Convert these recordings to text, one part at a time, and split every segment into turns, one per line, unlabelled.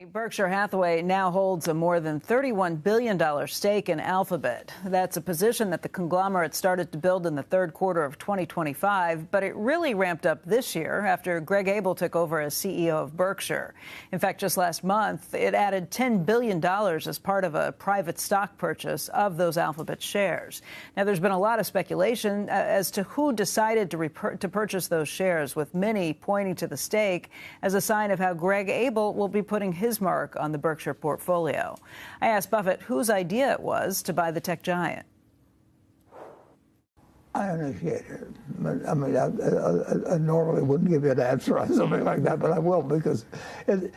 Berkshire Hathaway now holds a more than $31 billion stake in Alphabet. That's a position that the conglomerate started to build in the third quarter of 2025, but it really ramped up this year after Greg Abel took over as CEO of Berkshire. In fact, just last month, it added $10 billion as part of a private stock purchase of those Alphabet shares. Now, there's been a lot of speculation as to who decided to purchase those shares, with many pointing to the stake as a sign of how Greg Abel will be putting his mark on the Berkshire portfolio. I asked Buffett whose idea it was to buy the tech giant.
I initiated it. I mean, I normally wouldn't give you an answer on something like that, but I will because, I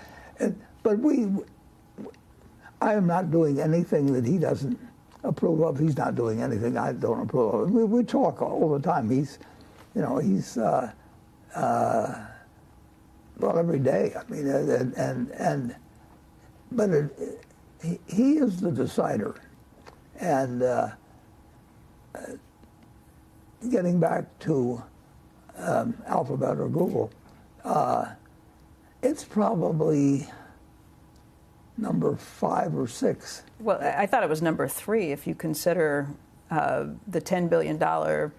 am not doing anything that he doesn't approve of. He's not doing anything I don't approve of. We talk all the time. Well, every day. I mean, but he is the decider. And getting back to Alphabet or Google, it's probably number 5 or 6.
Well, I thought it was number 3 if you consider the $10 billion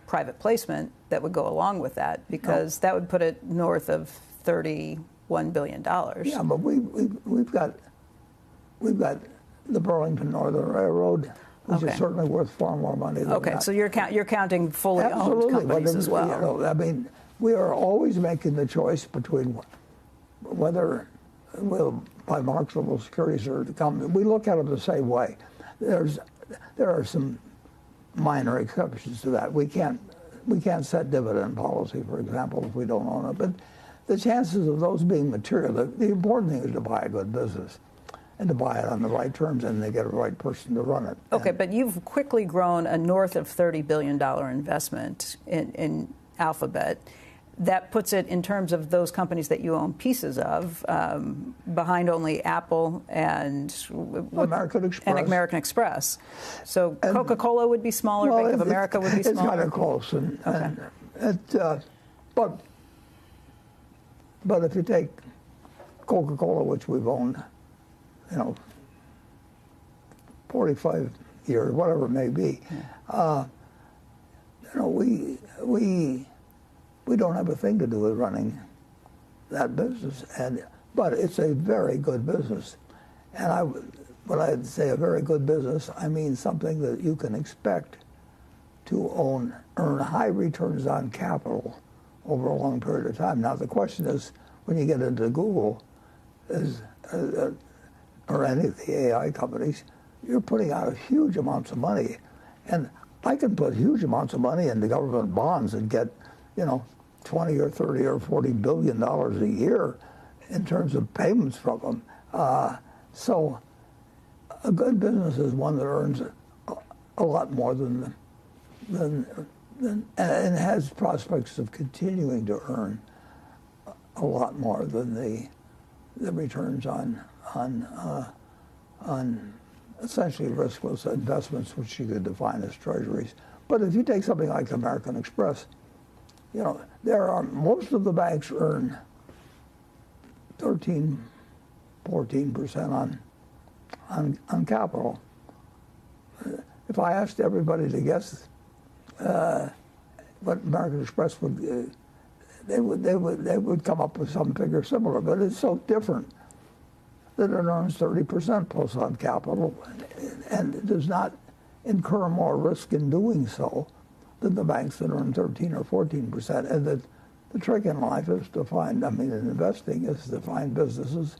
private placement that would go along with that, because that would put it north of $31 billion.
Yeah, but we've got the Burlington Northern Railroad, which is certainly worth far more money than that.
So you're counting fully owned companies as well.
You know, I mean, we are always making the choice between whether we'll buy marketable securities or the company. We look at them the same way. There are some minor exceptions to that. We can't set dividend policy, for example, if we don't own it. But the chances of those being material, the important thing is to buy a good business and to buy it on the right terms and to get a right person to run it.
Okay, but you've quickly grown a north of $30 billion investment in Alphabet. That puts it, in terms of those companies that you own pieces of, behind only Apple and American Express. So Coca-Cola would be smaller, Bank of America would be smaller?
It's kind of close. But if you take Coca-Cola, which we've owned, 45 years, whatever it may be, we don't have a thing to do with running that business, but it's a very good business. And when I say a very good business, I mean something that you can expect to earn high returns on capital over a long period of time. Now, the question is, when you get into Google, or any of the AI companies, you're putting out huge amounts of money. And I can put huge amounts of money into government bonds and get, 20 or 30 or 40 billion dollars a year in terms of payments from them. So a good business is one that earns a lot more than and has prospects of continuing to earn a lot more than the returns on essentially riskless investments, which you could define as treasuries. But if you take something like American Express, most of the banks earn 13, 14% on capital. If I asked everybody to guess what American Express would, they would come up with some figure similar, but it's so different that it earns 30% plus on capital, and it does not incur more risk in doing so than the banks that earn 13 or 14%. And the trick in life is to find, in investing, is to find businesses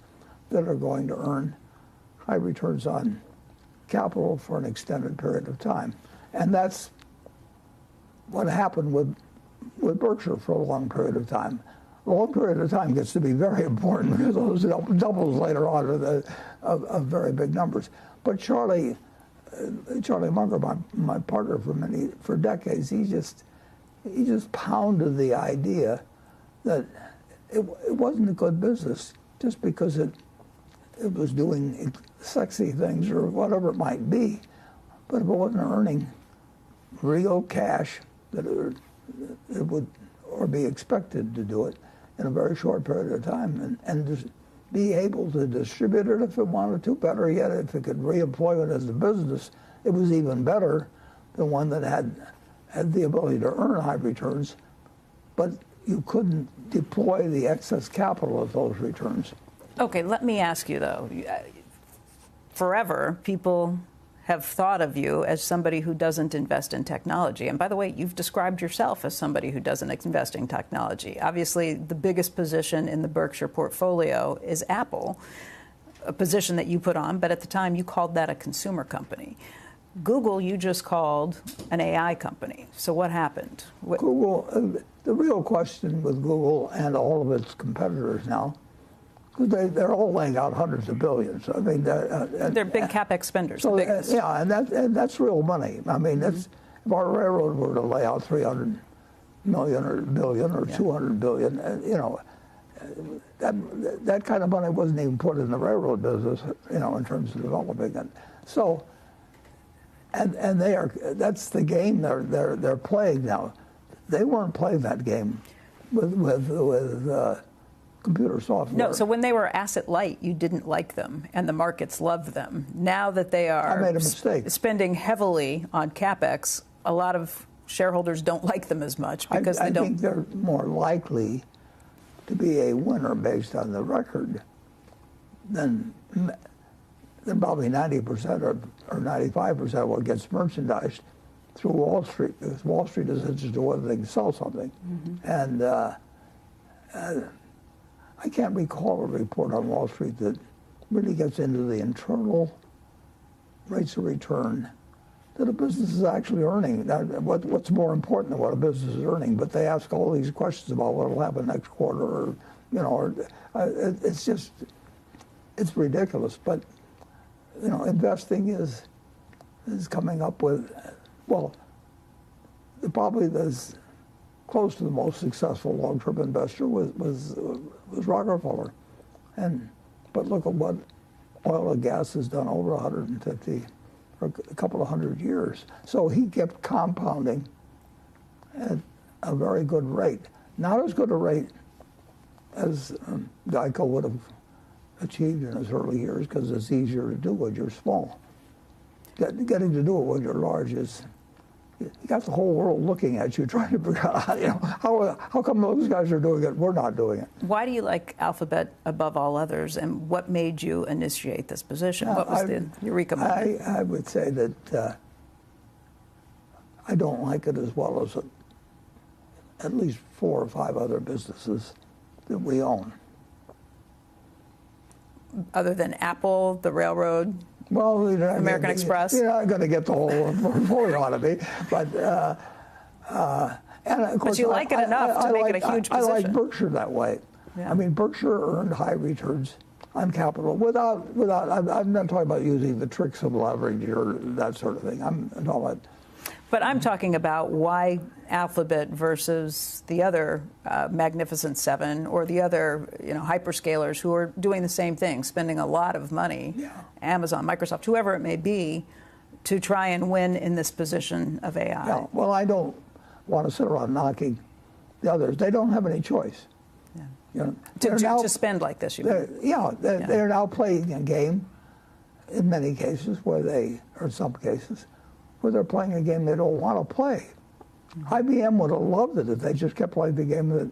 that are going to earn high returns on capital for an extended period of time. And that's what happened with Berkshire for a long period of time. A long period of time gets to be very important because those doubles later on are of very big numbers. But Charlie Munger, my partner for decades, he just pounded the idea that it wasn't a good business just because it was doing sexy things or whatever it might be, but if it wasn't earning real cash that it would or be expected to do it in a very short period of time, and just be able to distribute it if it wanted to. Better yet, if it could reemploy it as a business, it was even better than one that had the ability to earn high returns, but you couldn't deploy the excess capital of those returns.
Okay, let me ask you, though. Forever, people have thought of you as somebody who doesn't invest in technology. And by the way, you've described yourself as somebody who doesn't invest in technology. Obviously, the biggest position in the Berkshire portfolio is Apple, a position that you put on, but at the time you called that a consumer company. Google, you just called an AI company. So what happened?
Google, the real question with Google and all of its competitors now, because they're all laying out hundreds of billions. I mean,
they're big capex spenders.
So, yeah, and that's real money. I mean, if our railroad were to lay out 300 million or billion or 200 billion, you know, that kind of money wasn't even put in the railroad business, you know, in terms of developing it. So, and that's the game they're playing now. They weren't playing that game with computer software.
No, so when they were asset light, you didn't like them, and the markets loved them. Now that they are
I made a mistake.
Spending heavily on capex, a lot of shareholders don't like them as much because
I
they don't.
think they're more likely to be a winner based on the record than probably 90% or 95% of what gets merchandised through Wall Street, because Wall Street is interested in whether they can sell something. And I can't recall a report on Wall Street that really gets into the internal rates of return that a business is actually earning. Now, what's more important than what a business is earning? But they ask all these questions about what will happen next quarter, or you know, or, it's just, it's ridiculous. But you know, investing is coming up with, well, probably as close to the most successful long-term investor was Rockefeller, but look at what oil and gas has done over 150 or a couple of hundred years. So he kept compounding at a very good rate, not as good a rate as Geico would have achieved in his early years, because it's easier to do when you're small. Getting to do it when you're large is, you got the whole world looking at you, trying to figure out, you know, how come those guys are doing it, we're not doing it.
Why do you like Alphabet above all others, and what made you initiate this position? What was the eureka moment?
I would say that I don't like it as well as at least 4 or 5 other businesses that we own.
Other than Apple, the railroad,
well,
American Express?
You're not going to get the whole portfolio out of me, but and of course,
but you like it enough to make it a huge position.
I like Berkshire that way. Yeah. I mean, Berkshire earned high returns on capital without. I'm not talking about using the tricks of leverage or that sort of thing. I'm talking about.
But I'm talking about why Alphabet versus the other Magnificent Seven or the other, you know, hyperscalers who are doing the same thing, spending a lot of money, Amazon, Microsoft, whoever it may be, to try and win in this position of AI.
Yeah. Well, I don't want to sit around knocking the others. They don't have any choice.
Yeah.
You know,
to spend like this, you mean?
They're now playing a game in many cases or in some cases, where they're playing a game they don't want to play. IBM would have loved it if they just kept playing the game that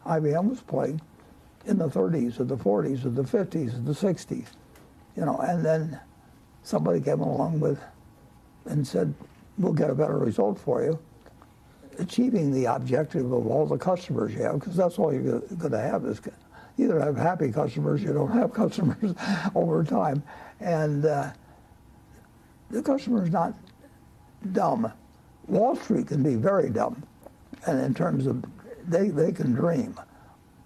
IBM was playing in the 30s or the 40s or the 50s or the 60s, you know, and then somebody came along and said, we'll get a better result for you, achieving the objective of all the customers you have, because that's all you're going to have is either have happy customers, you don't have customers over time, and the customer's not dumb. Wall Street can be very dumb, and in terms of they can dream,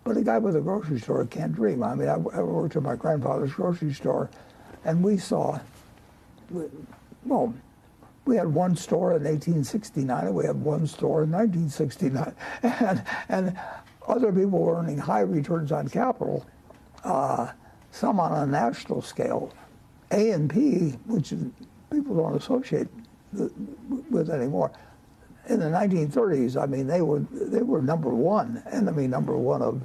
but a guy with a grocery store can't dream. I mean, I worked at my grandfather's grocery store, and we saw, well, we had one store in 1869, and we had one store in 1969, and other people were earning high returns on capital, some on a national scale. A&P, which people don't associate with anymore. In the 1930s, I mean, they were number one, enemy number one of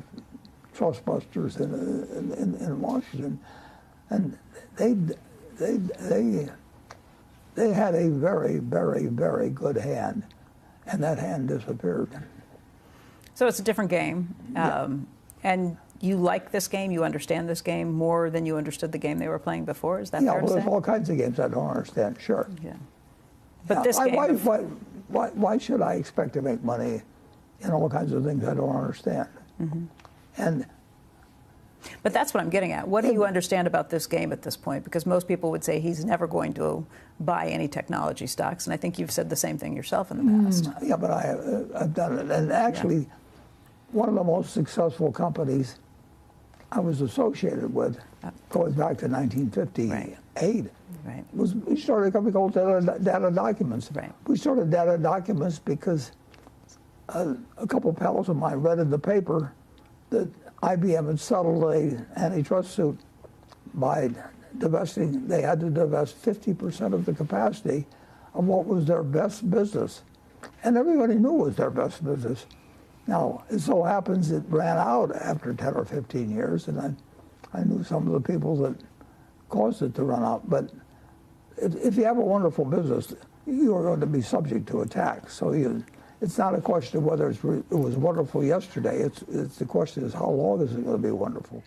trust busters in Washington, and they had a very, very, very good hand, and that hand disappeared.
So it's a different game, and you like this game, you understand this game more than you understood the game they were playing before. Is that fair to say?
There's all kinds of games I don't understand. Sure.
Yeah. But this game.
Why should I expect to make money in all kinds of things I don't understand?
But that's what I'm getting at. What do you understand about this game at this point? Because most people would say he's never going to buy any technology stocks, and I think you've said the same thing yourself in the past.
Yeah, but I've done it. And actually, one of the most successful companies I was associated with, going back to 1958, we started a company called Data Documents.
Right.
We started Data Documents because a couple of pals of mine read in the paper that IBM had settled an antitrust suit by divesting. They had to divest 50% of the capacity of what was their best business. And everybody knew it was their best business. Now, it so happens it ran out after 10 or 15 years, and I knew some of the people that caused it to run out. But if you have a wonderful business, you are going to be subject to attack. So it's not a question of whether it was wonderful yesterday. It's the question is how long is it going to be wonderful?